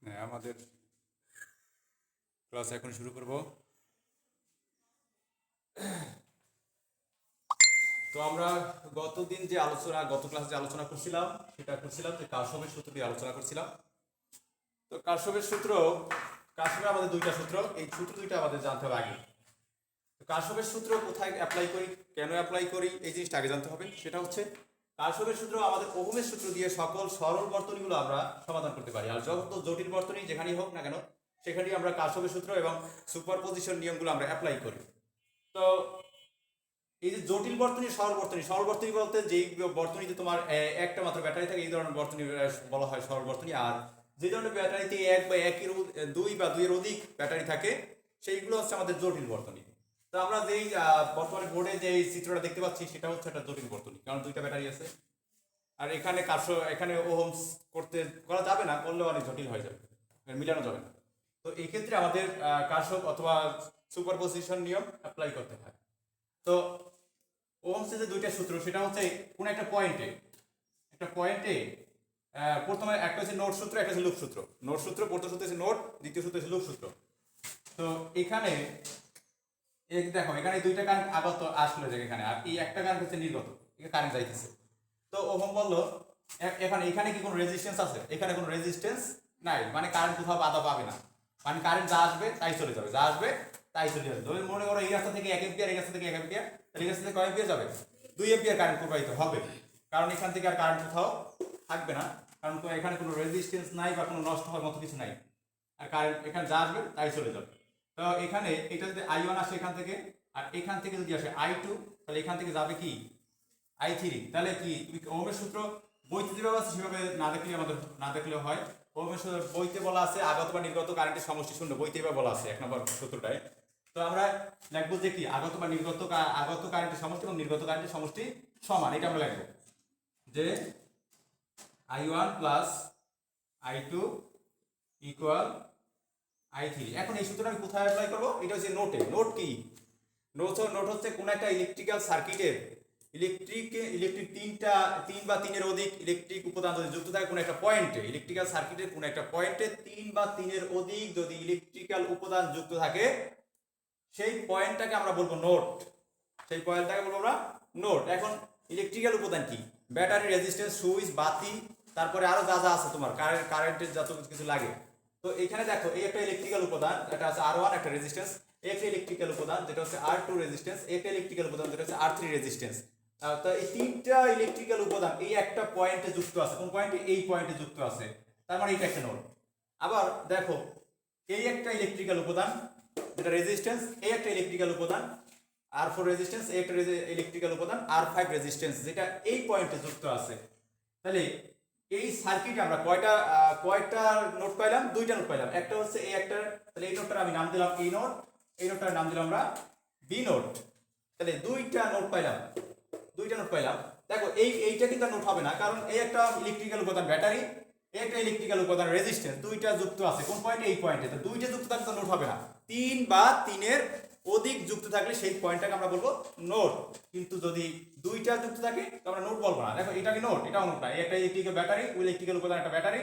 হ্যাঁ, আমাদের ক্লাস এখন শুরু করব। তো আমরা গত ক্লাসে যে আলোচনা করছিলাম সেটা করছিলাম যে কারশফের সূত্র দিয়ে আলোচনা করছিলাম। তো কারশফের আমাদের দুইটা সূত্র, এই সূত্র দুইটা আমাদের জানতে হবে আগে। তো কারশফের সূত্র কোথায় অ্যাপ্লাই করি, কেন অ্যাপ্লাই করি, এই জিনিসটা আগে জানতে হবে। সেটা হচ্ছে কারশফের সূত্র আমাদের ওহমের সূত্র দিয়ে সকল সরল বর্তনীগুলো আমরা সমাধান করতে পারি। আর যত জটিল বর্তনী যেখানেই হোক না কেন সেখানেই আমরা কারশফের সূত্র এবং সুপারপজিশন নিয়মগুলো আমরা অ্যাপ্লাই করি। তো এই যে জটিল বর্তনী, সরল বর্তনী বলতে যেই বর্তনীতে তোমার একটা মাত্র ব্যাটারি থাকে এই ধরনের বর্তনী বলা হয় সরল বর্তনী। আর যে ধরনের ব্যাটারিতে এক বা একের দুই বা দুইয়ের অধিক ব্যাটারি থাকে সেইগুলো হচ্ছে আমাদের জটিল বর্তনী। তো আমরা যেই বর্তমানে বোর্ডে যে চিত্রটা দেখতে পাচ্ছি সেটা হচ্ছে একটা জটিল বর্তনী, কারণ দুইটা ব্যাটারি আছে। আর এখানে ওহমস করা যাবে না, করলেও অনেক জটিল হয়ে যাবে, মিলানো যাবে না। তো এই ক্ষেত্রে আমাদের কারশফ অথবা সুপারপজিশন নিয়ম অ্যাপ্লাই করতে হয়। তো ওহমসের যে দুইটা সূত্র সেটা হচ্ছে কোন একটা পয়েন্টে প্রথমে একটা হচ্ছে নোট সূত্র, একটা হচ্ছে লুপ সূত্র। নোট সূত্র, প্রথম সূত্র হচ্ছে নোট, দ্বিতীয় সূত্র হচ্ছে লুপ সূত্র। তো এখানে দেখো, এখানে দুইটা কারেন্ট আগত আসলো যে এখানে, আর এই একটা কারেন্ট হচ্ছে নির্গত, কারেন্ট যাইতেছে। তো ওহম বললো এখানে কি কোনো রেজিস্ট্যান্স আছে? এখানে কোনো রেজিস্ট্যান্স নাই, মানে কারেন্ট কোথাও বাধা পাবে না, মানে কারেন্ট যা আসবে তাই চলে যাবে, যা আসবে তাই চলে যাবে। তুমি মনে করো এই রাস্তা থেকে 1 অ্যাম্পিয়ার, এই রাস্তা থেকে 1 অ্যাম্পিয়ার, এই রাস্তা থেকে কয় অ্যাম্পিয়ার যাবে? 2 অ্যাম্পিয়ার কারেন্ট প্রবাহিত হবে, কারণ এখান থেকে আর কারেন্ট কোথাও থাকবে না, কারণ তো এখানে কোনো রেজিস্ট্যান্স নাই বা কোনো নষ্ট হওয়ার মতো কিছু নাই, আর কারেন্ট এখানে যা আসবে তাই চলে যাবে। তো এখানে এটা যদি I1 আসে এখান থেকে, আর এখান থেকে যদি আসে I2, তাহলে এখান থেকে যাবে কি I3। তাহলে কি তুমি ওহমের সূত্র বইতে যেভাবে আছে সেভাবে না দেখলে হয়। ওহমের সূত্র বইতে বলা আছে আগত বা নির্গত কারেন্টের সমষ্টি শূন্য, বইতে এভাবে বলা আছে 1 নম্বর সূত্রটায়। তো আমরা লিখবো যে কি আগত কারেন্টের সমষ্টি এবং নির্গত কারেন্টের সমষ্টি সমান, এটা আমরা লিখবো যে I1 plus I2 equal I3। এখন এই সূত্রটা আমি কোথায় অ্যাপ্লাই করবো? এটা হচ্ছে নোটে। নোট কি? নোট হচ্ছে কোন একটা ইলেকট্রিক্যাল সার্কিটের তিন বা তিনের অধিক ইলেকট্রিক উপাদান যদি যুক্ত থাকে কোন একটা পয়েন্টে, ইলেকট্রিক্যাল সার্কিটের কোন একটা পয়েন্টে 3 বা 3-এর অধিক যদি ইলেকট্রিক্যাল উপাদান যুক্ত থাকে সেই পয়েন্টটাকে আমরা বলবো নোট। এখন ইলেকট্রিক্যাল উপাদান কি? ব্যাটারি, রেজিস্ট্যান্স, সুইচ, বাতি, তারপরে আরো যা যা আছে তোমার কারেন্টের যত কিছু লাগে। তো এখানে দেখো এই একটা ইলেকট্রিক্যাল উপাদান, এটা আছে R1 একটা রেজিস্ট্যান্স, একটা ইলেকট্রিক্যাল উপাদান যেটা হচ্ছে R2 রেজিস্ট্যান্স, একটা ইলেকট্রিক্যাল উপাদান যেটা হচ্ছে R3 রেজিস্ট্যান্স। তো এই তিনটা ইলেকট্রিক্যাল উপাদান এই একটা পয়েন্টে যুক্ত আছে। কোন পয়েন্টে? এই পয়েন্টে যুক্ত আছে, তার মানে এটা একটা নোড। আবার দেখো এই একটা ইলেকট্রিক্যাল উপাদান যেটা রেজিস্ট্যান্স, এই একটা ইলেকট্রিক্যাল উপাদান R4 রেজিস্ট্যান্স, এই একটা ইলেকট্রিক্যাল উপাদান R5 রেজিস্ট্যান্স, যেটা এই পয়েন্টে যুক্ত আছে। তাহলে এই সার্কিটে আমরা কয়টা নোড পাইলাম? দুইটা নোড পাইলাম। একটা হচ্ছে এই একটা, তাহলে এই নোডটার আমি নাম দিলাম এই নোড, এই নোডটার নাম দিলাম আমরা বি নোড। তাহলে দুইটা নোড পাইলাম। দেখো এইটা কিন্তু নোড হবে না, কারণ এই একটা ইলেকট্রিক্যাল উপাদান ব্যাটারি, এই একটা ইলেকট্রিক্যাল উপাদান রেজিস্ট্যান্স, দুইটা যুক্ত আছে কোন পয়েন্টে? এই পয়েন্টে। তো দুইটা যুক্ত থাকলে তো নোড হবে না। 3 বা 3-এর অধিক যুক্ত থাকলে সেই পয়েন্টটাকে আমরা বলবো নোড। কিন্তু যদি দুইটা যুক্ত থাকে তো আমরা নোড বলবো না। দেখো এটা কি নোড? এটাও নোড না। একটা ইলেকট্রিক্যাল ব্যাটারি, ইলেকট্রিক্যাল উপাদান একটা ব্যাটারি,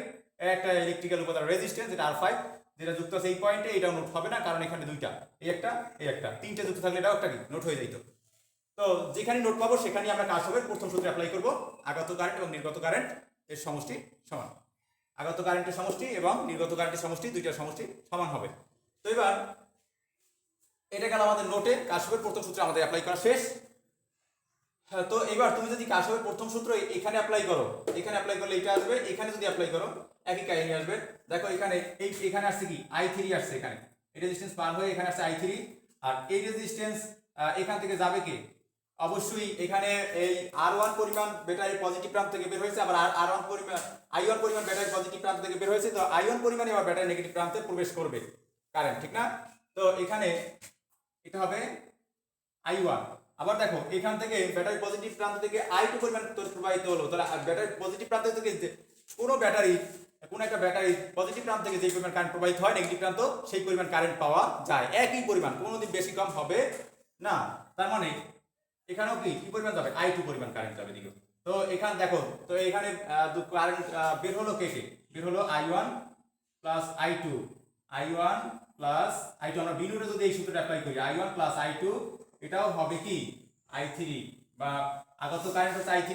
একটা ইলেকট্রিক্যাল উপাদান রেজিস্ট্যান্স যেটা R5, যেটা যুক্ত আছে এই পয়েন্টে, এটাও নোড হবে না, কারণ এখানে দুইটা, এই একটা তিনটা যুক্ত থাকলে এটাও একটা কি নোড হয়ে যাইতো। তো যেখানে নোট পাবো সেখানে আমরা কারশফের প্রথম সূত্র অ্যাপ্লাই করব, আগত কারেন্ট এবং নির্গত কারেন্ট এর সমষ্টি সমান। আগত কারেন্টের সমষ্টি এবং নির্গত কারেন্টের সমষ্টি, দুইটার সমষ্টি সমান হবে। তো এবার এটা গেল আমাদের নোটে, কারশফের প্রথম সূত্র আমাদের অ্যাপ্লাই করা শেষ। হ্যাঁ, তো এবার তুমি যদি কারশফের প্রথম সূত্র এখানে অ্যাপ্লাই করো, এখানে অ্যাপ্লাই করলে এটা আসবে, এখানে যদি অ্যাপ্লাই করো একই কাহিনী আসবে। দেখো এখানে আসছে কি I3 আসছে, এখানে এই রেজিস্ট্যান্স পার হয়ে এখানে আসছে I3, আর এই রেজিস্ট্যান্স এখান থেকে যাবে কি অবশ্যই এখানে এই R1 পরিমাণ ব্যাটারি পজিটিভ প্রান্ত থেকে বের হয়েছে, আবার R1 পরিমাণ I1 পরিমাণ ব্যাটারি পজিটিভ প্রান্ত থেকে বের হয়েছে। তো I1 পরিমাণে আবার ব্যাটারি নেগেটিভ প্রান্তে প্রবেশ করবে কারেন্ট, ঠিক না? তো এখানে এটা হবে I1। আবার দেখো এখান থেকে ব্যাটারি পজিটিভ প্রান্ত থেকে I2 পরিমাণ প্রবাহিত হলো, তাহলে ব্যাটারি পজিটিভ প্রান্ত থেকে কোন একটা ব্যাটারি পজিটিভ প্রান্ত থেকে যে পরিমাণ কারেন্ট প্রবাহিত হয় নেগেটিভ প্রান্ত, সেই পরিমাণ কারেন্ট পাওয়া যায়। একই পরিমাণ, কোনোদিন বেশি কম হবে না। তার মানে এখানেও কি পরিমাণ যাবে? I2 পরিমাণ কারেন্ট যাবে দিকে। তো এখানে দেখো, তো এখানে কারেন্ট বের হলো, বের হলো I1 plus I2 I1 plus I2 আমরা বিনুরে যদি এই সূত্রটা অ্যাপ্লাই করি I1 প্লাস I2 এটাও হবে কি I3 বা আগত কারেন্ট হচ্ছে I3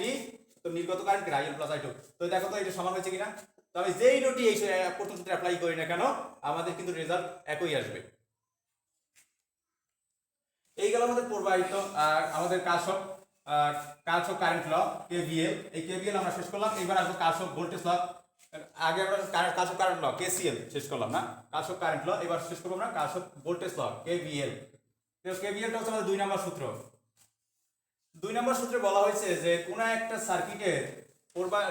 তো নির্গত কারেন্ট কি I1 প্লাস I2 তো দেখো তো এটা সমান হয়েছে কিনা তো আমি যেই নোটই এই প্রথম সূত্রে অ্যাপ্লাই করি না কেন আমাদের কিন্তু রেজাল্ট একই আসবে এই গেল আমাদের প্রবাহিত আমাদের কারশফ কারেন্ট ল KVL এই KVL আমরা শেষ করলাম এবার আসবো কারশফ ভোল্টেজ ল আগে আমরা কারশফ কারেন্ট ল KCL শেষ করলাম না কারশফ কারেন্ট ল এবার শেষ করব আমরা কারশফ ভোল্টেজ ল KVL তো KVL টা হচ্ছে আমাদের 2 নম্বর সূত্র 2 নম্বর সূত্রে বলা হয়েছে যে কোন একটা সার্কিটের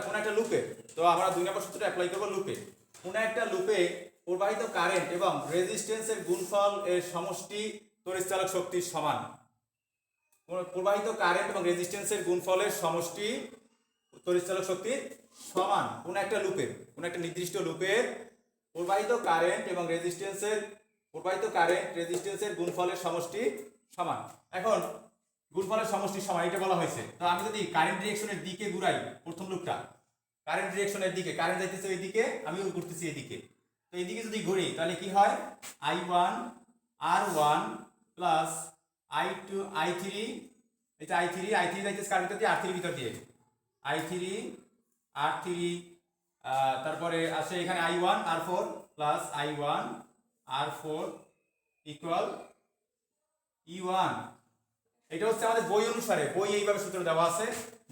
কোন একটা লুপে তো আমরা 2 নম্বর সূত্রটা অ্যাপ্লাই করব লুপে কোন একটা লুপে প্রবাহিত কারেন্ট এবং রেজিস্ট্যান্সের গুণফল এর সমষ্টি তড়িৎচালক শক্তির সমান প্রবাহিত কারেন্ট এবং রেজিস্ট্যান্সের গুণফলের সমষ্টি তড়িৎচালক শক্তির সমান কোন একটা লুপের কোন একটা নির্দিষ্ট লুপের প্রবাহিত কারেন্ট এবং রেজিস্ট্যান্সের গুণফলের সমষ্টি সমান এখন গুণফলের সমষ্টি সমান এটা বলা হয়েছে তো আমি যদি কারেন্ট ডিরেকশনের দিকে ঘুরাই প্রথম লুপটা কারেন্ট ডিরেকশনের দিকে কারেন্ট যাইতেছে এইদিকে আমিও ঘুরতেছি এদিকে তো এইদিকে যদি ঘুরি তাহলে কি হয় I1 R1 plus I2 I3 এটা I3 যাইতেছে কারেন্ট দিয়ে R3 ভিতর দিয়ে I3 R3 তারপরে আসে এখানে I1 R4 plus I1 R4 equal E1 এটা হচ্ছে আমাদের বই অনুসারে বই এইভাবে সূত্র দেওয়া আছে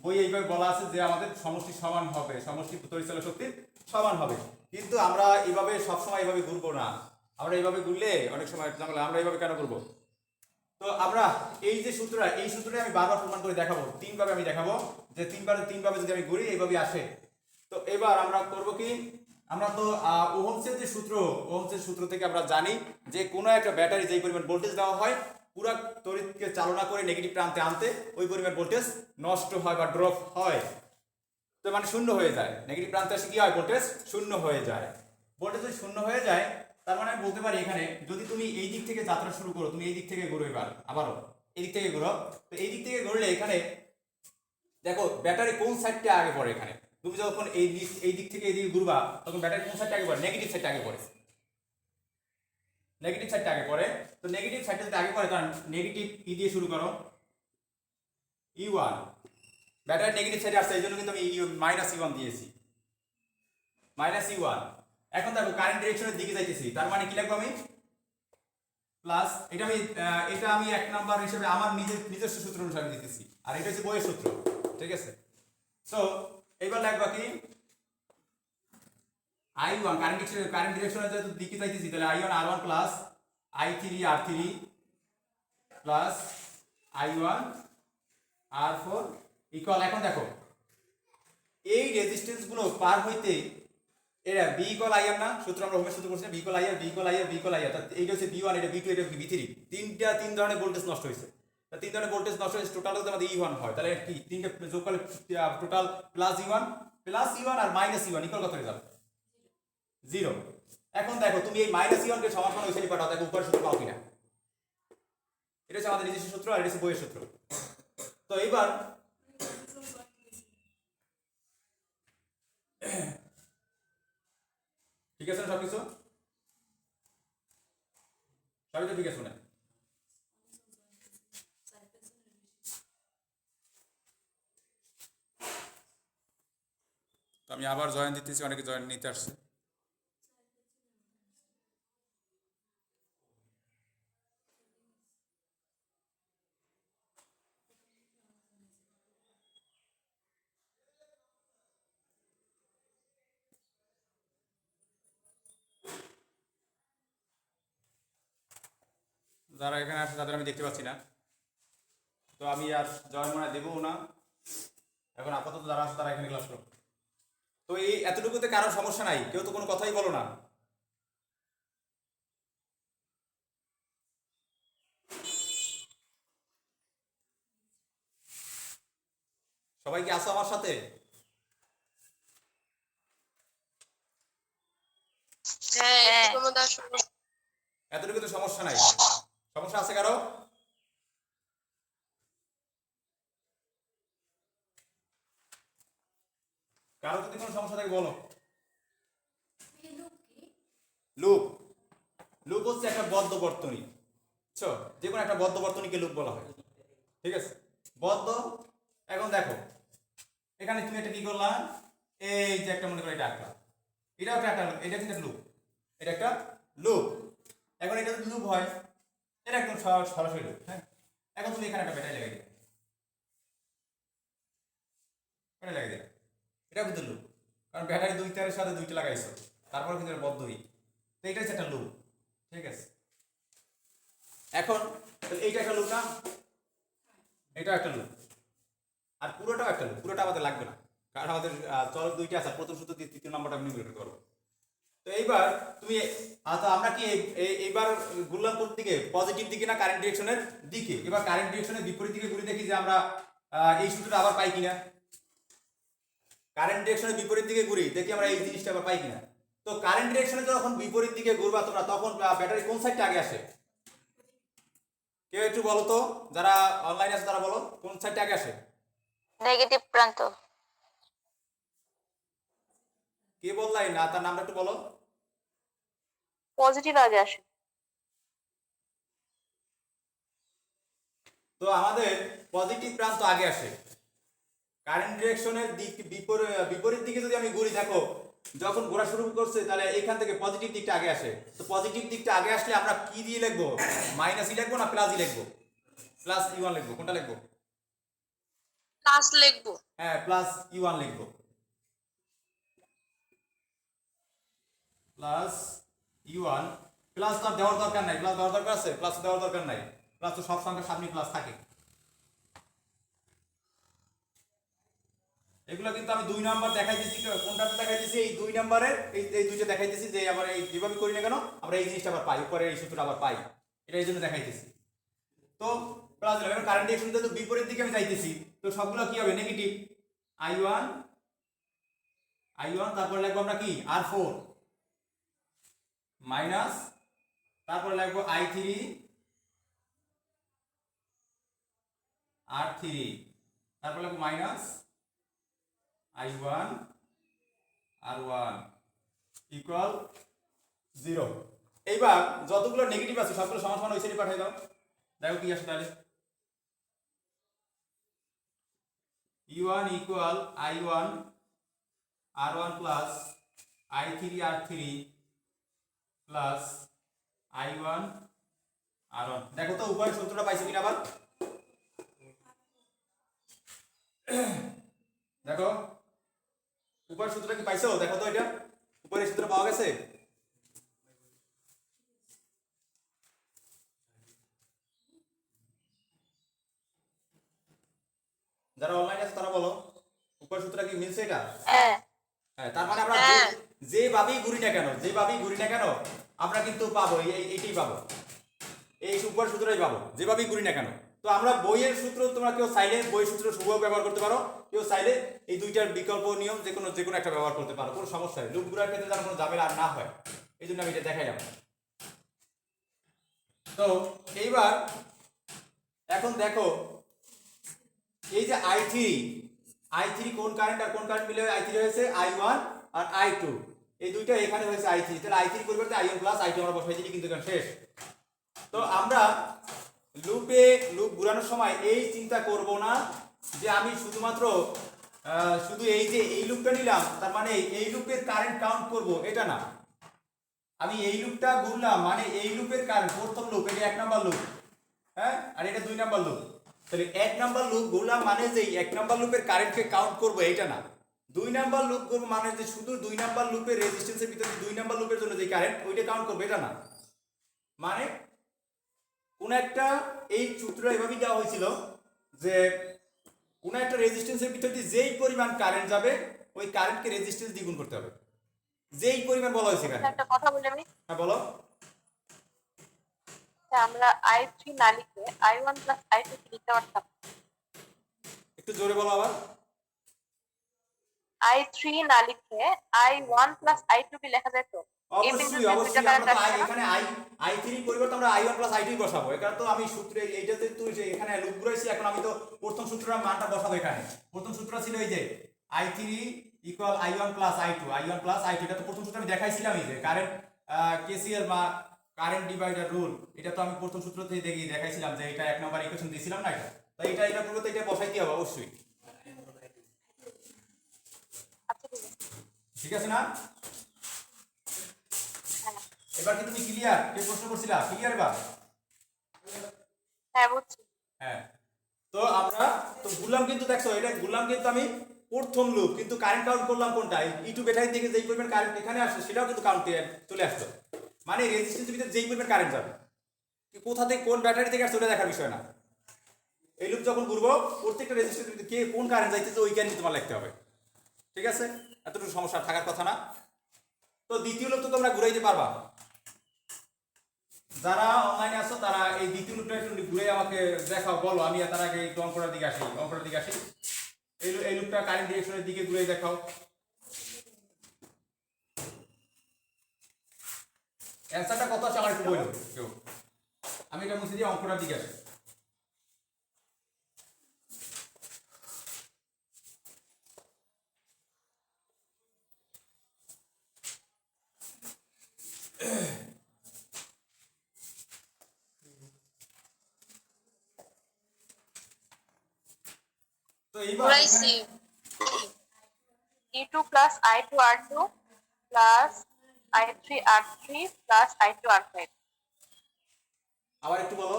বই এইভাবে বলা আছে যে আমাদের সমষ্টি সমান হবে সমষ্টি তড়িৎচালক শক্তির সমান হবে কিন্তু আমরা এইভাবে সবসময় এইভাবে ঘুরবো না আমরা এইভাবে ঘুরলে অনেক সময় ঝামেলা আমরা এইভাবে কেন করবো তো আমরা এই যে সূত্রটা এই সূত্রটা আমি বারবার প্রমাণ করে দেখাবো তিনভাবে আমি দেখাবো যে তিনভাবে যদি আমি ঘুরি এইভাবে আসে তো এবার আমরা করব কি আমরা তো ওহমসের যে ওহমসের সূত্র থেকে আমরা জানি যে কোনো একটা ব্যাটারি যেই পরিমাণ ভোল্টেজ দেওয়া হয় পুরো তড়িৎকে চালনা করে নেগেটিভ প্রান্তে আনতে ওই পরিমাণ ভোল্টেজ নষ্ট হয় বা ড্রপ হয় তো মানে শূন্য হয়ে যায় নেগেটিভ প্রান্তে এসে কি হয় ভোল্টেজ শূন্য হয়ে যায় ভোল্টেজ যদি শূন্য হয়ে যায় তার মানে আমি বলতে পারি এখানে যদি তুমি এই দিক থেকে যাত্রা শুরু করো তুমি এই দিক থেকে ঘুরো এবার আবারও এই দিক থেকে ঘুরো তো এই দিক থেকে ঘুরলে এখানে দেখো ব্যাটারি কোন সাইডটা আগে পড়ে এখানে তুমি যখন এই দিক থেকে এই দিকে ঘুরবা তখন ব্যাটারি কোন সাইডটা আগে পড়ে নেগেটিভ সাইডটা আগে পড়ে নেগেটিভ সাইডটা আগে পড়ে তো নেগেটিভ সাইডটা যদি আগে পড়ে তাহলে নেগেটিভ দিয়ে শুরু করো E1 ব্যাটারি নেগেটিভ সাইডে আসছে এই জন্য কিন্তু আমি -E1 দিয়েছি -E1 এখন দেখো কারেন্ট ডিরেকশনের দিকে যাইতেছি তার মানে কি লিখবো আমি প্লাস এটা আমি 1 নাম্বার হিসেবে আমার নিজস্ব সূত্র অনুসারে দিতেছি আর এটা হচ্ছে বইয়ের সূত্র ঠিক আছে সো এবার লিখবা কি I1 কারেন্ট ডিরেকশনের দিকে যাইতেছি তাহলে I1 R1 plus I3 R3 plus I1 R4 equal এখন দেখো এই রেজিস্ট্যান্স গুলো পার হইতে এরা B ইকুয়াল IR না সূত্র আমরা ওহমের সূত্র করছি B equal IR B equal IR B equal IR এইটা হচ্ছে B1 এটা B2 এটা B3 তিন ধরনের ভোল্টেজ নষ্ট হয়েছে তিন ধরনের ভোল্টেজ নষ্ট হয়েছে টোটাল যদি আমাদের E1 হয় তাহলে কি তিনটা যোগ করলে টোটাল +E1 আর -E1 ইকুয়াল কত হয়ে যাবে 0 এখন দেখো তুমি এই -E1 কে সমান ওই সাইডে পাঠাও দেখো উপরের সূত্র পাও কিনা এটা হচ্ছে আমাদের নিজস্ব সূত্র আর এটা হচ্ছে বইয়ের সূত্র তো এইবার ঠিক আছে না সবকিছু সবই তো ঠিক আছে না তো আমি আবার জয়েন দিতেছি অনেকে জয়েন নিতে আসছে যারা এখানে আসে তাদের আমি দেখতে পাচ্ছি না তো আমি আর জয়েন মনে দেবো না এখন আপাতত যারা আছে তারা এখানে ক্লাস করো তো এই এতটুকুতে কারো সমস্যা নাই কেউ তো কোনো কথাই বলো না সবাই কি আসো আমার সাথে এতটুকু তো সমস্যা নাই সমস্যা আছে কারো কারো যদি কোনো সমস্যা থাকে বলো লুপ লুপ হচ্ছে একটা বদ্ধ বর্তনী, বুঝছো? যে কোনো একটা বদ্ধ বর্তনীকে লুপ বলা হয়, ঠিক আছে? বদ্ধ। এখন দেখো এখানে তুমি একটা কি করলা, এই যে একটা মনে করো এটা একটা, এটাও একটা এটা কিন্তু লুপ, এটা একটা লুপ। এখন এটা যদি লুপ হয়, এটা একদম সরাসরি লুপ, হ্যাঁ। এখন তুমি এখানে একটা ব্যাটারি লাগাই দিবে, ব্যাটারি লাগাই দিবে, এটা কিন্তু লুপ, কারণ ব্যাটারি দুইটার সাথে দুইটা লাগাইছো, তারপর কিন্তু এটা বদ্ধই। তো এটা হচ্ছে একটা লুপ, ঠিক আছে? এখন এইটা একটা লুপ না, এটাও একটা লুপ, আর পুরোটাও একটা লুপ। পুরোটা আমাদের লাগবে না, কারণ আমাদের চলক দুইটা আছে, প্রথম সূত্র দিয়ে তৃতীয় নাম্বারটা আমি নির্ণয় করবো। তো এইবার তুমি তো আমরা কি এইবার ঘুরলাম কোন দিকে, পজিটিভ দিকে না কারেন্ট ডিরেকশনের দিকে? এবার কারেন্ট ডিরেকশনের বিপরীত দিকে ঘুরে দেখি যে আমরা এই সূত্রটা আবার পাই কিনা। কারেন্ট ডিরেকশনের বিপরীত দিকে ঘুরি দেখি আমরা এই জিনিসটা আবার পাই কিনা। তো কারেন্ট ডিরেকশনে যখন বিপরীত দিকে ঘুরবা তোমরা, তখন ব্যাটারি কোন সাইডটা আগে আসে? কেউ একটু বলো তো, যারা অনলাইনে আছে তারা বলো, কোন সাইডটা আগে আসে? নেগেটিভ প্রান্ত। কে বললাই না, তার নামটা একটু বলো। পজিটিভ আগে আসে। তো আমাদের পজিটিভ প্রান্ত আগে আসে। কারেন্ট ডিরেকশনের দিক বিপরীত দিকে যদি আমি ঘুরি, দেখো যখন ঘোরা শুরু করছে তাহলে এখান থেকে পজিটিভ দিকটা আগে আসে। তো পজিটিভ দিকটা আগে আসলে আমরা কি দিয়ে লিখবো? মাইনাস ই লিখবো না প্লাস ই লিখবো? প্লাস ই ওয়ান লিখবো, কোনটা লিখবো? প্লাস লিখবো। হ্যাঁ, প্লাস ই ওয়ান লিখবো, প্লাস ই ওয়ান। প্লাস তো আর দেওয়ার দরকার নাই, প্লাস দেওয়ার দরকার আছে? প্লাস দেওয়ার দরকার নাই, প্লাস তো সব সংখ্যার সামনে প্লাস থাকে। এগুলো কিন্তু আমি 2 নাম্বার দেখাই দিয়েছি, কোনটাতে দেখাই দিয়েছি? এই 2 নাম্বারের এই দুইটা দেখাই দিয়েছি, যে আবার এই যেভাবে করি না কেন আমরা এই জিনিসটা আবার পাই, উপরে এই সূত্রটা আবার পাই, এটা এই জন্য দেখাই দিয়েছি। তো প্লাস দিলাম, এখন কারেন্ট ডিরেকশন যেহেতু বিপরীত দিকে আমি যাইতেছি, তো সবগুলো কি হবে? নেগেটিভ। I1 তারপরে লিখবো আমরা কি R4 মাইনাস, তারপরে লিখবো I3 R3, তারপরে লিখবো মাইনাস I1 R1 ইকুয়াল 0। এইবার যতগুলো নেগেটিভ আছে সবগুলো সমান সমান ওই সাইডে পাঠিয়ে দাও, দেখো কি আসে তাহলে। U1 equal I1 R1 plus I3 R3 plus I1 R1। দেখো তো উপরের সূত্রটা পাইছো কিনা আবার, দেখো উপরের সূত্রটা কি পাইছো? দেখো তো এটা উপরের সূত্র পাওয়া গেছে? যারা অনলাইনে আছে তারা বলো, উপরের সূত্রটা কি মিলছে এটা? হ্যাঁ। হ্যাঁ, তার মানে আমরা যেভাবেই ঘুরি না কেন, যেভাবেই ঘুরি না কেন আমরা কিন্তু পাবো এইটাই পাবো, এই উপরের সূত্রটাই পাবো যেভাবেই ঘুরি না কেন। তো আমরা বইয়ের সূত্র, তোমরা কেউ চাইলে বইয়ের সূত্র শুভ ব্যবহার করতে পারো, কেউ চাইলে এই দুইটার বিকল্প নিয়ম যে কোনো একটা ব্যবহার করতে পারো, কোনো সমস্যা নেই। লুপ ঘুরার ক্ষেত্রে যেন কোনো ঝামেলা আর না হয়, এই জন্য আমি এটা দেখাইলাম। তো এইবার এখন দেখো এই যে I3 কোন কারেন্ট আর কোন কারেন্ট মিলে I3 হয়েছে? I1 আর I2, এই দুইটা এখানে হয়েছে I3, তাহলে I3 পরিবর্তে I1 প্লাস I2 আমরা বসাই দিই, কিন্তু এখানে শেষ। তো আমরা লুপ ঘোরানোর সময় এই চিন্তা করব না যে আমি শুধুমাত্র শুধু এই যে এই লুপটা নিলাম তার মানে এই লুপের কারেন্ট কাউন্ট করব, এটা না। আমি এই লুপটা ঘুরলাম মানে এই লুপের কারেন্ট, প্রথম লুপ এটা 1 নাম্বার লুপ, হ্যাঁ, আর এটা 2 নাম্বার লুপ, তাহলে 1 নাম্বার লুপ ঘুরলাম মানে যে 1 নাম্বার লুপের কারেন্টকে কাউন্ট করব, এটা না। 2 নাম্বার লুপ করব মানে যে শুধু 2 নাম্বার লুপের রেজিস্ট্যান্সের ভিতরে 2 নাম্বার লুপের জন্য যে কারেন্ট ওইটা কাউন্ট করব, এটা না। মানে কোন একটা এই সূত্র এভাবেই দেওয়া হয়েছিল যে কোন একটা রেজিস্ট্যান্সের ভিতর দিয়ে যেই পরিমাণ কারেন্ট যাবে ওই কারেন্টকে রেজিস্ট্যান্স দ্বিগুণ করতে হবে, যেই পরিমাণ বলা হয়েছে এখানে। একটা কথা বলি আমি। হ্যাঁ বলো। আমরা I3 না লিখে I1 প্লাস I2 লিখতে পারতাম। একটু জোরে বলো আবার। I3 না লিখে I1 প্লাস I2 কি লেখা যায় তো? অবশ্যই অবশ্যই, আমরা তো এখানে I3 পরিবর্তে আমরা I1 প্লাস I2 বসাবো, এখানে তো আমি সূত্রে এইটাতে তুই এখানে লুপ ঘুরাইছি, এখন আমি তো প্রথম সূত্রের মানটা বসাবো এখানে। প্রথম সূত্র ছিল এই যে I3 equal I1 plus I2, I1 plus I2, এটা তো প্রথম সূত্র আমি দেখাইছিলাম, এই যে কারেন্ট কেসিএল বা কারেন্ট ডিভাইডার রুল, এটা তো আমি প্রথম সূত্র থেকে দেখাইছিলাম যে এটা 1 নম্বর ইকুয়েশন দিয়েছিলাম না এটা, তাই এটা পুরোতে এটা বসাইতে হবে অবশ্যই। আচ্ছা ঠিক আছে। ঠিক আছে না? হ্যাঁ এবার কি তুমি ক্লিয়ার? কে প্রশ্ন করছিলা ক্লিয়ার এবার? হ্যাঁ বুঝছি। হ্যাঁ, তো আমরা তো গুলাম কিন্তু দেখছো এটা গুলাম কিন্তু আমি প্রথম লুপ, কিন্তু কারেন্ট কাউন্ট করলাম কোনটা, ইটু ব্যাটারি থেকে যেই পরিমাণ কারেন্ট এখানে আসছে সেটাও কিন্তু কাউন্টে চলে আসছে, মানে রেজিস্ট্যান্সের ভিতরে যেই পরিমাণ কারেন্ট যাবে কোথা থেকে কোন ব্যাটারি থেকে আসছে ওটা দেখার বিষয় না। এই লুপ যখন ঘুরবো প্রত্যেকটা রেজিস্ট্যান্সের ভিতরে কে কোন কারেন্ট যাইতেছে ওই জ্ঞান তোমার লিখতে হবে। ঠিক আছে, এতটুকু সমস্যা থাকার কথা না। তো দ্বিতীয় লুপ তো তোমরা ঘুরাইতে পারবা, যারা অনলাইনে আছো তারা এই দ্বিতীয় লুপটা একটু ঘুরে আমাকে দেখাও, বলো, আমি তার আগে একটু অঙ্কটার দিকে আসি, অঙ্কটার দিকে আসি। এই লুপটা কারেন্ট ডিরেকশনের দিকে ঘুরে দেখাও। অ্যান্সারটা কত আছে আমার একটু বলো কেউ, আমি এটা মুছে দিয়ে অঙ্কটার দিকে আসি। তো এইবার ঘুরাইছি। E2 plus I2 R2 plus I3 R3 plus I2 R5. আবার একটু বলো।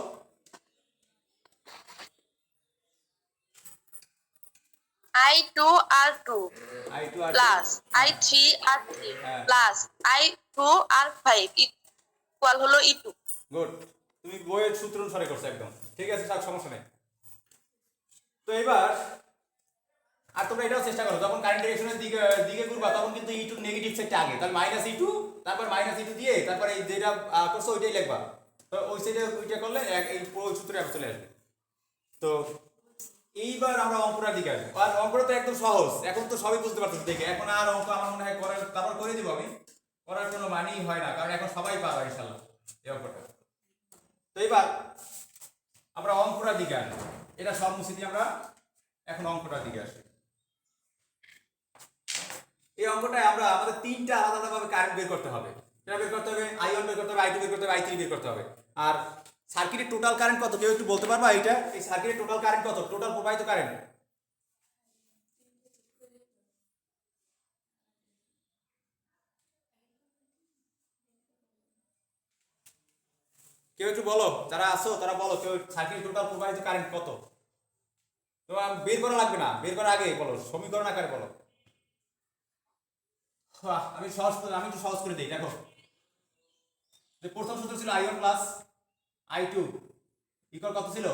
I2 R2 I2 আর plus I3 R3 হ্যাঁ plus I2 R5 equal হলো E2. গুড, তুমি বইয়ের সূত্র অনুসারে করছো একদম ঠিক আছে, সব সমস্যা নেই। তো এবার আর তোমরা এটাও চেষ্টা করো যখন কারেন্ট ডিরেকশনের দিকে দিকে ঘুরবা তখন কিন্তু ইটু নেগেটিভ সাইডটা আগে, তাহলে মাইনাস ইটু, তারপর মাইনাস ইটু দিয়ে তারপর এই যেটা করছো ওইটাই লিখবা। তো ওই সাইডে ওইটা করলে এই পুরো সূত্রে চলে আসবে। তো এইবার আমরা অঙ্কটার দিকে আসবো, আর অঙ্কটা তো একদম সহজ, এখন তো সবই বুঝতে পারতেছি দেখে, এখন আর অঙ্ক আমার মনে হয় করার তারপর করে দিব আমি, করার কোনো মানেই হয় না, কারণ এখন সবাই পারবে ইনশাআল্লাহ এই অঙ্কটা। তো এবার আমরা অঙ্কটার দিকে আসবো, এটা সব মুছে দিয়ে আমরা এখন অঙ্কটার দিকে আসি। এই অঙ্কটায় আমরা আমাদের তিনটা আলাদা আলাদাভাবে কারেন্ট বের করতে হবে, এটা বের করতে হবে I1 বের করতে হবে, I2 বের করতে হবে, I3 বের করতে হবে। আর সার্কিটের টোটাল কারেন্ট কত কেউ একটু বলতে পারবা? এইটা এই সার্কিটের টোটাল কারেন্ট কত, টোটাল প্রবাহিত কারেন্ট? কেউ একটু বলো, যারা আছো তারা বলো, কেউ সার্কিটের টোটাল প্রবাহিত কারেন্ট কত? তোমার বের করা লাগবে না, বের করার আগে বলো, সমীকরণ আকারে বলো। আমি একটু সহজ করে দিই, দেখো যে প্রথম সূত্র ছিল I1 প্লাস I2 ইকুয়াল কত ছিল?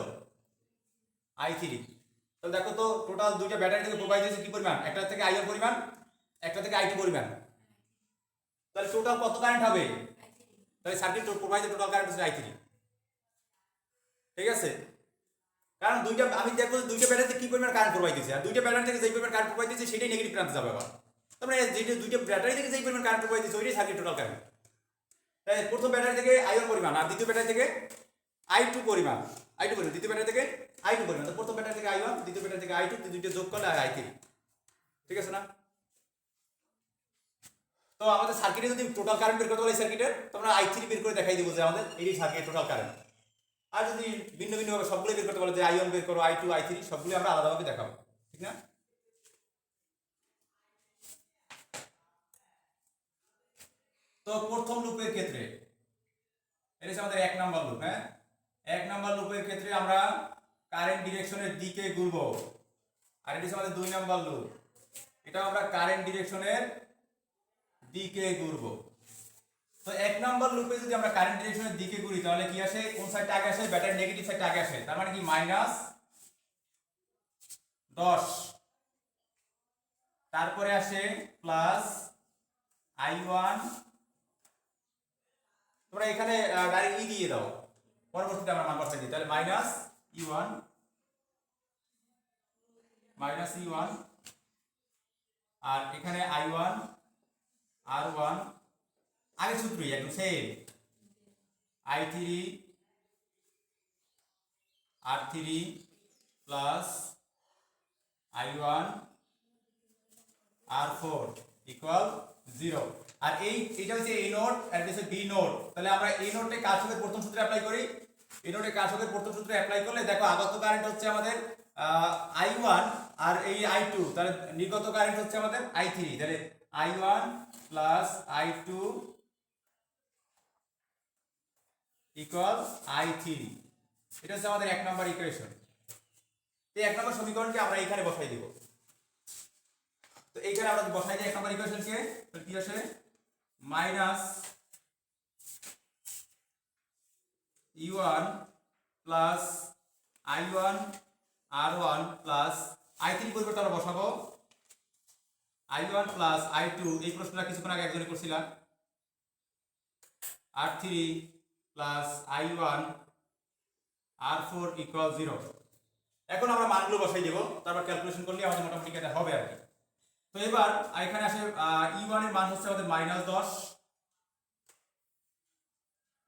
I3। তাহলে দেখো তো টোটাল দুইটা ব্যাটারি থেকে প্রবাহিত হয়েছে কি পরিমাণ, একটা থেকে I1 পরিমাণ, একটা থেকে I2 পরিমাণ, তাহলে টোটাল কত কারেন্ট হবে? তাহলে সার্কিট প্রবাহিত টোটাল কারেন্ট হচ্ছে I3। ঠিক আছে, কারণ দুইটা আমি দেখবো দুইটা ব্যাটারিতে কি পরিমাণ কারেন্ট প্রবাহিত হয়েছে, আর দুইটা ব্যাটারি থেকে যেই পরিমাণ কারেন্ট প্রবাহিত হয়েছে সেটাই নেগেটিভ প্রান্তে যাবে আবার, তার মানে যেটা দুইটা ব্যাটারি থেকে যেই পরিমাণ কারেন্ট প্রবাহিত হয়েছে ওইটাই সার্কিট টোটাল কারেন্ট। তাই প্রথম ব্যাটারি থেকে I1 পরিমাণ আর দ্বিতীয় ব্যাটারি থেকে I2 পরিমাণ, দ্বিতীয় ব্যাটারি থেকে I2 পরিমাণ, তো প্রথম ব্যাটারি থেকে I1, দ্বিতীয় ব্যাটারি থেকে I2, দুইটা যোগ করলে I3। ঠিক আছে না? তো আমাদের সার্কিটে যদি টোটাল কারেন্ট বের করতে বলে সার্কিটের, তোমরা I3 বের করে দেখাই দিব যে আমাদের এই সার্কিটের টোটাল কারেন্ট। আর যদি ভিন্ন ভিন্ন ভাবে সবগুলো বের করতে বলে যে I1 বের করো, I2, I3 সবগুলো আমরা আলাদাভাবে দেখাবো, ঠিক না? তো প্রথম লুপের ক্ষেত্রে এটা হচ্ছে আমাদের 1 নাম্বার লুপ। হ্যাঁ, 1 নাম্বার লুপের ক্ষেত্রে আমরা কারেন্ট ডিরেকশনের দিকে ঘুরবো, আর এটা হচ্ছে আমাদের 2 নাম্বার লুপ, এটা আমরা কারেন্ট ডিরেকশনের দিকে ঘুরবো। তো 1 নাম্বার লুপে যদি আমরা কারেন্ট ডিরেকশনের দিকে ঘুরি তাহলে কি আসে, কোন সাইডটা আগে আসে? ব্যাটারি নেগেটিভ সাইডটা আগে আসে, তার মানে কি -10, তারপরে আসে প্লাস I1, তোমরা এখানে ডাইরেক্ট ই দিয়ে দাও, পরবর্তীতে আমরা নাম্বারটা দিই, তাহলে -E1 আর এখানে I1 R1 আগে সূত্রই একদম same, I3 R3 plus I1 R4 equal 0। আর এইটা হচ্ছে এ নোড আর এটা হচ্ছে বি নোড। তাহলে আমরা এই নোডে কারশফের প্রথম সূত্র অ্যাপ্লাই করি। এই নোডে কারশফের প্রথম সূত্র অ্যাপ্লাই করলে দেখো আগত কারেন্ট হচ্ছে আমাদের I1 আর এই I2, তাহলে নির্গত কারেন্ট হচ্ছে আমাদের I3। তাহলে I1 plus I2 equal I3। এটা হচ্ছে আমাদের 1 নম্বর ইকুয়েশন। এই 1 নম্বর সমীকরণকে আমরা এখানে বসাই দিব। তো এইখানে আমরা বসাই দিই 1 নম্বর ইকুয়েশনকে, তাহলে কি আসে minus U1 plus I1 R1 plus I3 পরিবর্তে আমরা বসাবো I1 প্লাস I2। এই প্রশ্নটা কিছুক্ষণ আগে একজনে করছিলাম। R3 plus I1 R4 equal 0। এখন আমরা মানগুলো বসাই দেব, তারপর ক্যালকুলেশন করলে আমাদের মোটামুটি এটা হবে আর কি। তো এবার এখানে আসে E1 এর মান হচ্ছে আমাদের -10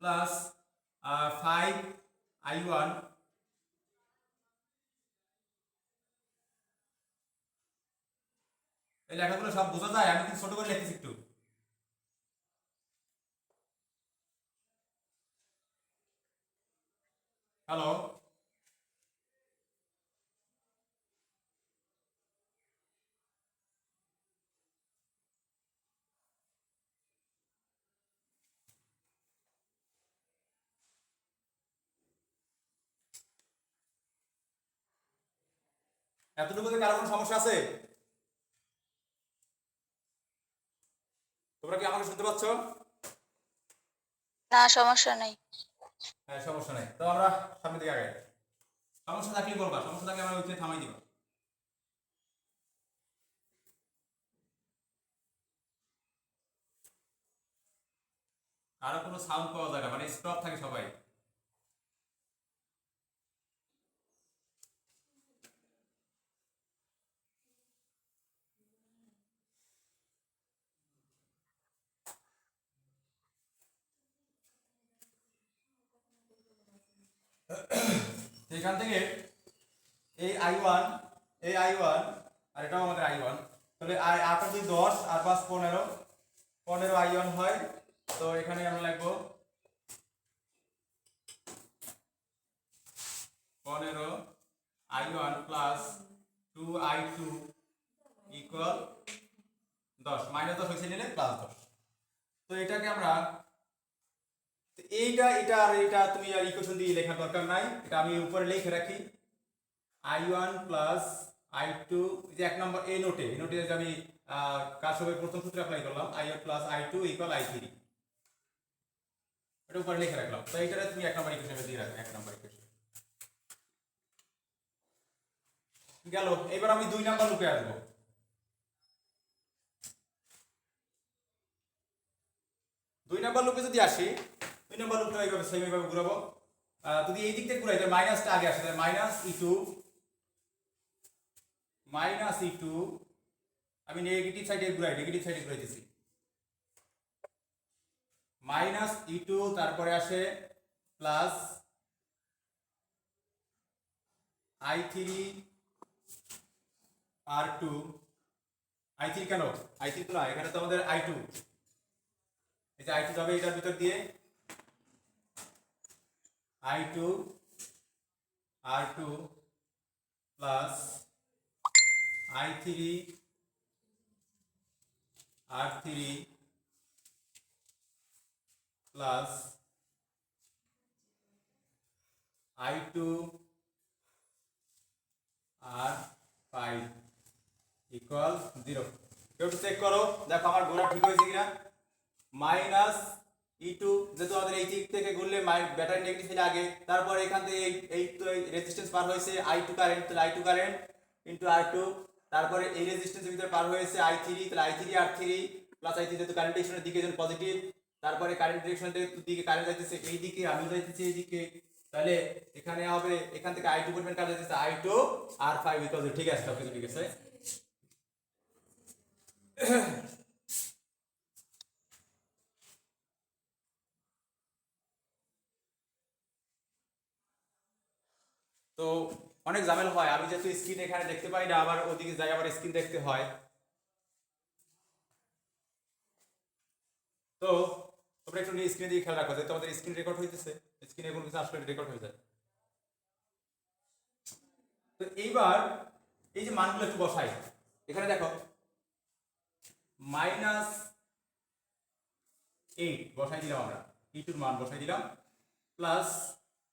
প্লাস 5 I1 এই লেখাগুলো সব বোঝা যায়, আমি কিন্তু ছোট করে লিখতেছি একটু। হ্যালো, এতটুকুতে কারো কোনো সমস্যা আছে? তোমরা কি আমাকে শুনতে পাচ্ছ? না, সমস্যা নেই। হ্যাঁ, সমস্যা নাই। তো আমরা সামনের দিকে আগাই। সমস্যা থাকলে বলবা, সমস্যা থাকলে আমরা ওইখানে থামাই দিবা। কারো কোনো সাউন্ড পাওয়া যায় না, মানে স্টপ থাকে সবাই। এখান থেকে এই I1 আর এটাও আমাদের I1, তাহলে 8 আর 2 10 আর 5 15 I1 হয়। তো এখানে আমরা লিখবো 15 I1 প্লাস 2 I2 ইকুয়াল 10, -10 হয়েছে নিলে +10। তো এটাকে আমরা এটা আর এটা তুমি আর ইকুয়েশন দিয়ে লেখার দরকার নাই, এটা আমি উপরে লিখে রাখি। I1 প্লাস I2, যে 1 নম্বর এই নোটে যে আমি কারশফের প্রথম সূত্র অ্যাপ্লাই করলাম, I1 plus I2 equal I3, এটা উপরে লিখে রাখলাম। তো এইটা তুমি 1 নম্বর ইকুয়েশনে দিয়ে রাখো, 1 নম্বর ইকুয়েশন গেল। এবার আমি 2 নাম্বার লুপে আসবো। 2 নাম্বার লুপে যদি আসি, 2 নাম্বার লুপটা এইভাবে সেইভাবে ঘুরাবো। যদি এই দিক থেকে ঘুরাই তাহলে মাইনাসটা আগে আসে, তাহলে -E2 আমি নেগেটিভ সাইডে ঘুরাইতেছি। -E2 তারপরে আসে প্লাস I3 R2। I3 কেন? I3 তো না, এখানে তো আমাদের I2, এই যে I2 যাবে এটার ভিতর দিয়ে, I2 R2 plus I3 R3 plus I2 R5 equal 0। কেউ একটু চেক করো, দেখো আমার গোলা ঠিক হয়েছে কিনা। -E2 যেহেতু আমাদের এই দিক থেকে ঘুরলে ব্যাটারি নেগেটিভ ছিল আগে, তারপর এখান থেকে এই তো রেজিস্ট্যান্স পার হয়েছে I2 কারেন্ট, তাহলে I2 কারেন্ট ইনটু R2, তারপরে এই রেজিস্ট্যান্সের ভিতরে পার হয়েছে I3, তাহলে I3 R3 প্লাস I3, যেহেতু কারেন্ট ডিরেকশনের দিকে যেন পজিটিভ, তারপরে কারেন্ট ডিরেকশনের দিকে কারেন্ট যাইতেছে এই দিকে, আমি যাইতেছি এই দিকে, তাহলে এখানে হবে এখান থেকে I2 পরিমাণ কারেন্ট যাইতেছে I2 R5 ইকুয়াল 0। ঠিক আছে, সব কিছু ঠিক আছে। তো অনেক ঝামেলা হয়, আমি যেহেতু স্ক্রিন এখানে দেখতে পাই না, আবার ওদিকে যাই আবার স্ক্রিন দেখতে হয়। তো তোমরা একটু স্ক্রিনে দিকে খেয়াল রাখো যে তোমাদের স্ক্রিন রেকর্ড হইতেছে, স্ক্রিনে কোনো কিছু আসলে রেকর্ড হয়ে যায়। তো এইবার এই যে মানগুলো একটু বসাই, এখানে দেখো -8 বসাই দিলাম আমরা, e2 মান বসাই দিলাম, প্লাস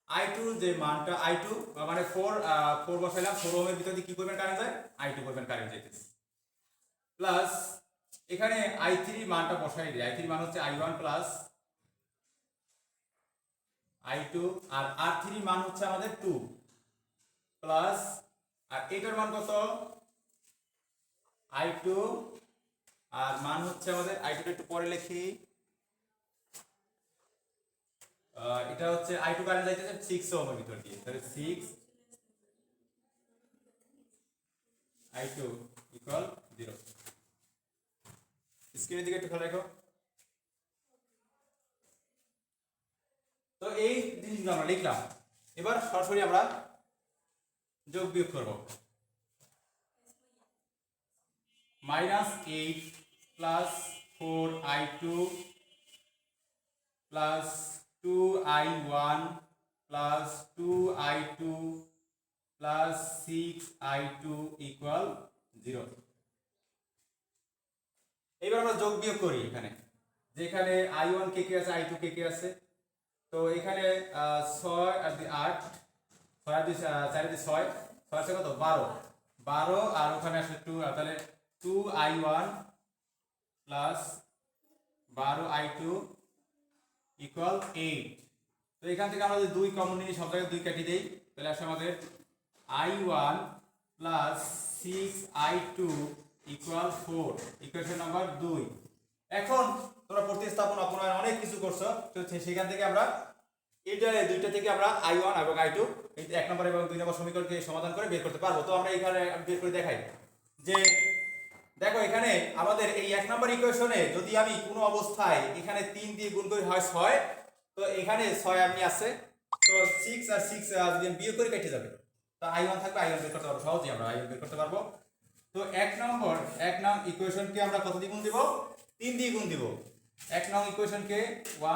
i2 যে মানটা i2 মানে 4 বসাইলাম, 4 ওহমের ভিতর দিয়ে কি করবেন কারেন্ট যায়, i2 করবেন কারেন্ট যাইতেছে, প্লাস এখানে i3 মানটা বসাই দিই, i3 মান হচ্ছে i1 প্লাস i2, আর r3 মান হচ্ছে আমাদের 2 প্লাস, আর এটার মান কত i2, আর মান হচ্ছে আমাদের i2 টা একটু পরে লিখি, এটা হচ্ছে i2 কারেন্ট যাইতেছে 6 ওহমের ভিতর দিয়ে, তাহলে 6 i2 ইকুয়াল 0। স্ক্রিনের দিকে একটু খেয়াল রাখো। তো এই জিনিসগুলো আমরা লিখলাম, এবার সরাসরি আমরা যোগ বিয়োগ করব। -8 plus 4i2 plus 2i1 plus 2i2 plus 6i2 equal 0। এবার আমরা যোগ বিয়োগ করি এখানে, যেখানে i1 কে কে আছে, i2 কে কে আছে, তো এখানে 6 আর 8, 6 আর 4 আর 6, 6 আছে কত 12, আর ওখানে আসলে 2, তাহলে 2i1 প্লাস 12i2 ইকুয়াল 8। তো এখান থেকে আমরা যদি 2 কমন নিই, সব জায়গায় 2 কেটে দেই, তাহলে আসলে আমাদের i1 plus 6i2 equal 4, equation number 2। এখন তোমরা প্রতিস্থাপন অপনয়ন অনেক কিছু করছো, তো সেখান থেকে আমরা এইটা দুইটা থেকে আমরা i1 এবং i2 এই 1 নম্বর এবং 2 নম্বর সমীকরণকে সমাধান করে বের করতে পারবো। তো আমরা এখানে বের করে দেখাই যে দেখো এখানে আমাদের এই 1 নম্বর ইকুয়েশনে যদি আমি কোনো অবস্থায় এখানে 3 দিয়ে গুণ করি হয় 6, তো এখানে 6 এমনি আছে, তো 6 আর 6 যদি আমি বিয়োগ করে কেটে যাবে, তো i1 থাকবে, i1 বের করতে পারবো, সহজেই আমরা i1 বের করতে পারবো। তো 1 নম্বর ইকুয়েশনকে আমরা কত দিয়ে গুণ দিব, 3 দিয়ে গুণ দিব। 1 নং ইকুয়েশনকে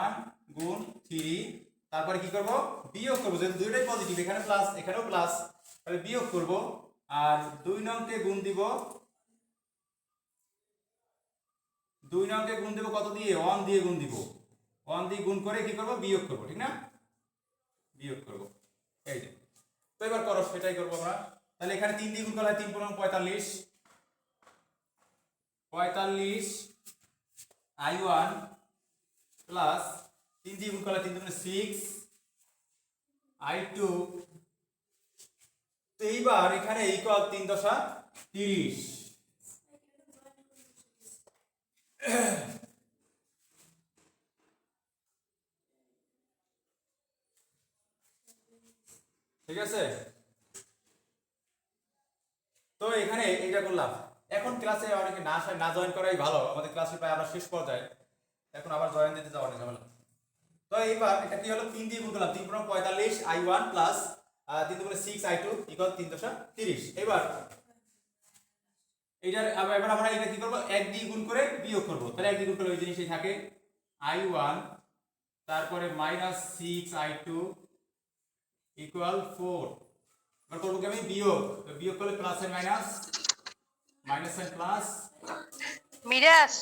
1 গুণ 3, তারপরে কি করব, বিয়োগ করব, যেহেতু দুইটাই পজিটিভ, এখানে প্লাস এখানেও প্লাস, তাহলে বিয়োগ করব, আর 2 নংকে গুণ দিব, 2 নংকে গুণ দিব কত দিয়ে, 1 দিয়ে গুণ দিব, 1 দিয়ে গুণ করে কি করব, বিয়োগ করব, ঠিক না, বিয়োগ করব, এই যে। তো এবার করো, সেটাই করব আমরা। তাহলে এখানে 3 দিয়ে গুণ করলে 3 × 45, 45 i1 প্লাস 3 দিয়ে গুণ করলে 3 × 6 i2। তো এইবার এখানে ইকুয়াল 3 × 30। ঠিক আছে, তো এখানে এইটা করলাম। এখন ক্লাসে অনেকে না জয়েন করাই ভালো, আমাদের ক্লাসে প্রায় আমরা শেষ পর্যায়ে, এখন আবার জয়েন দিতে যাওয়া অনেক ঝামেলা। তো এইবার এটা কি হলো, 3 দিয়ে গুণ করলাম, 3 × 45 i1 প্লাস 3 × 6 i2 ইকুয়াল 3 × 30। এবার এইটার এবার আমরা এটা কি করব, 1 দিয়ে গুণ করে বিয়োগ করব, তাহলে 1 দিয়ে গুণ করলে ওই জিনিসই থাকে i1, তারপরে -6i2 ইকুয়াল 4। এবার করব কি আমি বিয়োগ, বিয়োগ করলে প্লাস এর মাইনাস, মাইনাস এর প্লাস। মিরাজ,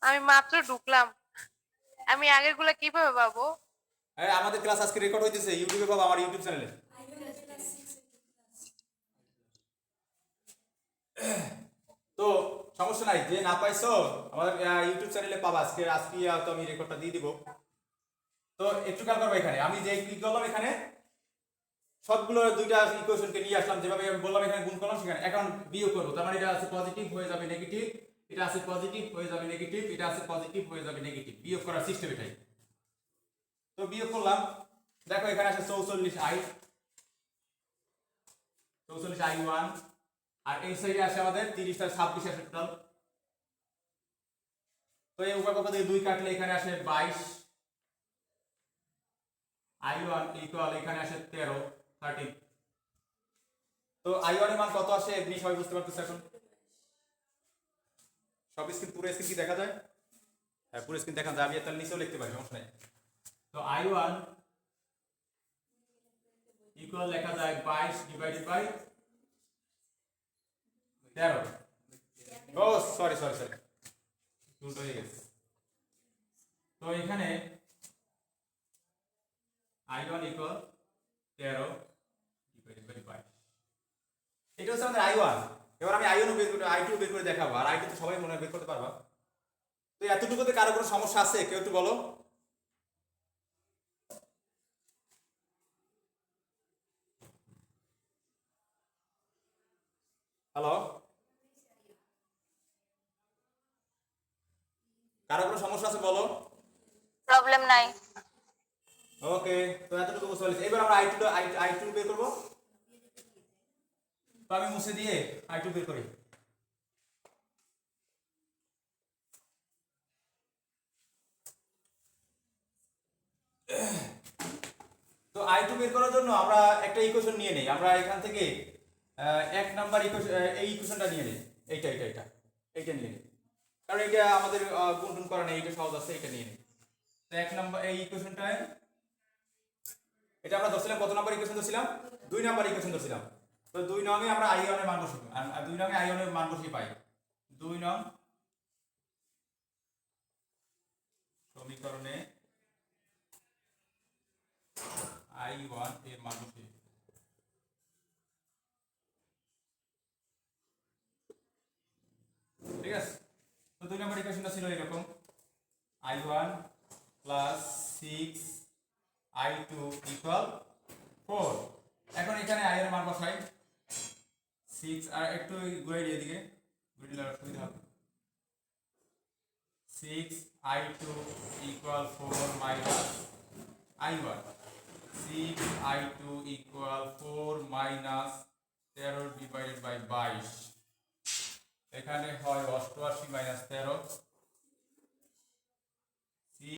আমি মাত্র ঢুকলাম, আমি আগেরগুলা কিভাবে পাবো? আমাদের ক্লাস আজকে রেকর্ড হইতেছে ইউটিউবে পাবো, আমার ইউটিউব চ্যানেলে। তো সমস্যা নাই, যে না পাইছো আমাদের ইউটিউব চ্যানেলে পাবা, আজকে তো আমি রেকর্ডটা দিয়ে দিব। তো একটু খেয়াল করবো, এখানে আমি যে ক্লিক করলাম, এখানে সবগুলো দুইটা ইকুয়েশনকে নিয়ে আসলাম, যেভাবে আমি বললাম এখানে গুণ করলাম, সেখানে এখন বিয়োগ করবো, তার মানে এটা আছে পজিটিভ হয়ে যাবে নেগেটিভ, এটা আছে পজিটিভ হয়ে যাবে নেগেটিভ, এটা আছে পজিটিভ হয়ে যাবে নেগেটিভ, বিয়োগ করার সিস্টেম এটাই। তো বিয়োগ করলাম, দেখো এখানে আছে 44 i1, আর এই সাইডে আসে আমাদের 30 আর 26 আসে টোটাল। তো এই উভয় পক্ষ থেকে 2 কাটলে এখানে আসে 22 i1 ইকুয়াল এখানে আসে 13। তো i1 এর মান কত আসে আপনি সবাই বুঝতে পারতেছেন? এখন সব স্ক্রিন, পুরো স্ক্রিন কি দেখা যায়? হ্যাঁ পুরো স্ক্রিন দেখান যাবে, তাহলে নিচেও লিখতে পারি, সমস্যা নেই। তো I1 ইকুয়াল লেখা যায় 22 ডিভাইডেড বাই 13। ও সরি সরি সরি, উল্টো হয়ে গেছে। তো এখানে I1 ইকুয়াল 13 ডিভাইডেড বাই 22, এটা হচ্ছে আমাদের I1। এবার আমি I1 বের করে I2 বের করে দেখাবো, আর I2 তো সবাই মনে হয় বের করতে পারবা। তো এতটুকুতে কারো কোনো সমস্যা আছে? কেউ একটু বলো। হ্যালো, কারো কোনো সমস্যা আছে বলো। প্রবলেম নাই। ওকে, তো এতটুকু বুঝতে পারছি। এবার আমরা I2 বের করবো। তো আমি মুছে দিয়ে I2 বের করি। তো I2 বের করার জন্য আমরা একটা ইকুয়েশন নিয়ে নেই। আমরা এখান থেকে এক নাম্বার ইকুয়েশন, এই ইকুয়েশনটা নিয়ে নেই, এইটা নিয়ে নেই, কারণ এটা আমাদের গুণন করা নেই, এটা সহজ আছে, এটা নিয়ে নেই। তো এক নাম্বার এই ইকুয়েশনটায়, এটা আমরা ধরছিলাম কত নাম্বার ইকুয়েশন ধরছিলাম? 2 নাম্বার ইকুয়েশন ধরছিলাম। তো 2 নং এ আমরা I1 এর মান বসাবো, আর 2 নং এ I1 এর মান বসিয়ে পাই 2 নং সমীকরণে I1 এর মান বসিয়ে। ঠিক আছে, তো 2 নম্বর ইকুয়েশনটা ছিল এরকম, I1 প্লাস 6 I2 ইকুয়াল 4। এখন এখানে I এর মান বসাই 6, আর একটু ঘুরে দিয়ে দিকে ঘুরে দিলে সুবিধা হবে। 6 I2 equal 4 minus I1, 6 I2 equal 4 minus 13 divided by 22, এখানে হয় 88 মাইনাস 13